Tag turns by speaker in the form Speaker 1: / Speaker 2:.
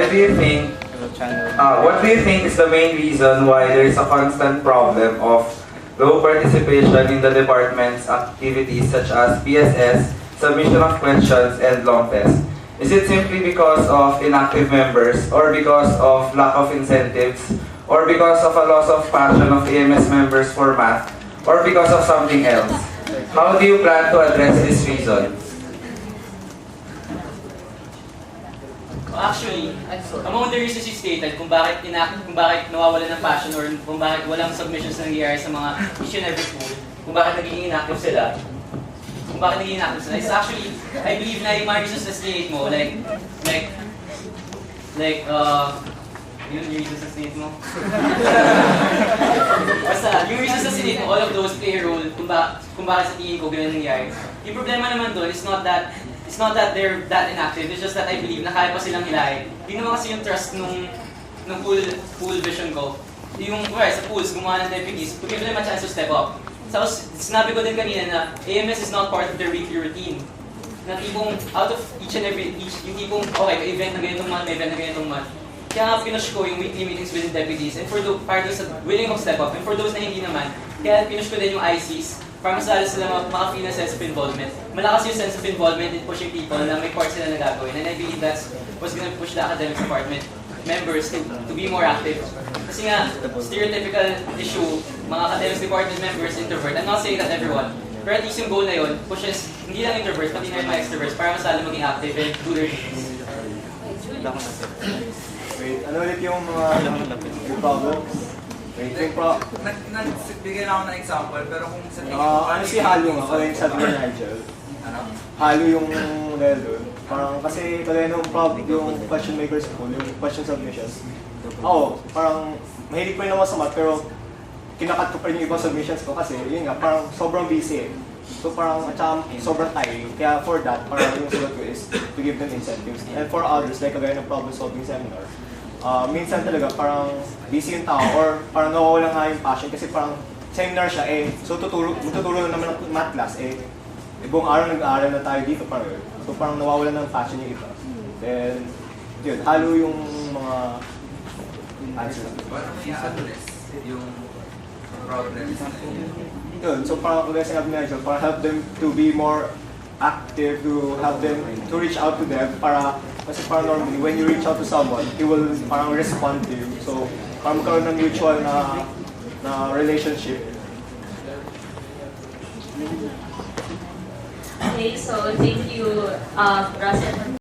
Speaker 1: what do you think is the main reason why there is a constant problem of low participation in the department's activities such as PSS, submission of questions, and long tests? Is it simply because of inactive members, or because of lack of incentives, or because of a loss of passion of AMS members for math, or because of something else? How do you plan to address this reason?
Speaker 2: Actually, among the reasons you stated kung bakit nawawalan ng passion or kung bakit walang submissions nangyayari sa mga each and every pool, kung bakit nagiging inactive sila, is actually, I believe na yung mga reasons na state mo, yun yung reasons na state mo. Basta, yung reasons na state mo, all of those play a role kung bakit sa tingin ko ganun nangyayari. Yung problema naman doon is not that they're that inactive, it's just that I believe na kaya pa silang hilahin. Hindi naman kasi yung trust nung pool vision ko. Yung, sa pools, gumawa ng deputies, to give them a chance to step up. So, sinabi ko din kanina na AMS is not part of their weekly routine. Na tipong, out of each, yung tipong, okay, may event na ganitong month, may event na ganitong month. Kaya nga pinush ko yung weekly meetings with the deputies, and for those, para sa willing of step up, and for those na hindi naman, kaya pinush ko din yung ICs, para mas lalo sila maka-feel na sense of involvement. Malakas yung sense of involvement in pushing people na may part sila na gagawin. And I believe that's what's going to push the academic department members to be more active. Kasi nga, stereotypical issue, mga academic department members, introvert. I'm not saying that everyone. Pero at least yung goal na yun, pushes hindi lang introverts, pati na yung mga extroverts para mas lalo maging active and do their things.
Speaker 3: Wait, ano ulit yung mga problems?
Speaker 4: Nagbigay na ako ng example, pero kung sa tingin ko...
Speaker 3: ano si Halo nga, kaya yung sabi ni Nigel? Halo yung level. Parang kasi kaya nung yung question makers pool, yung question submissions. Parang mahilig pa rin naman sa math, pero kinakat ko pa rin yung ibang submissions ko kasi yun nga, parang sobrang busy. So parang at saka sobrang tiring. Kaya for that, parang yung sulat ko is to give them incentives. And for others, like kagaya ng problem solving seminar, minsan talaga parang busy yung tao or parang nawawala nga yung passion kasi parang seminar siya so tuturo na naman ng math class buong araw nag-aaral na tayo dito parang so parang nawawala ng passion yung iba. Then yun, halo yung mga answers.
Speaker 4: Paano mo i-address yung problems?
Speaker 3: Yun, so parang kagaya sinabi niya, parang help them to be more active, to help them to reach out to them kasi parang normally when you reach out to someone, he will parang respond to you. So parang magkaroon ng mutual na relationship.
Speaker 5: Okay, so thank you, Russell.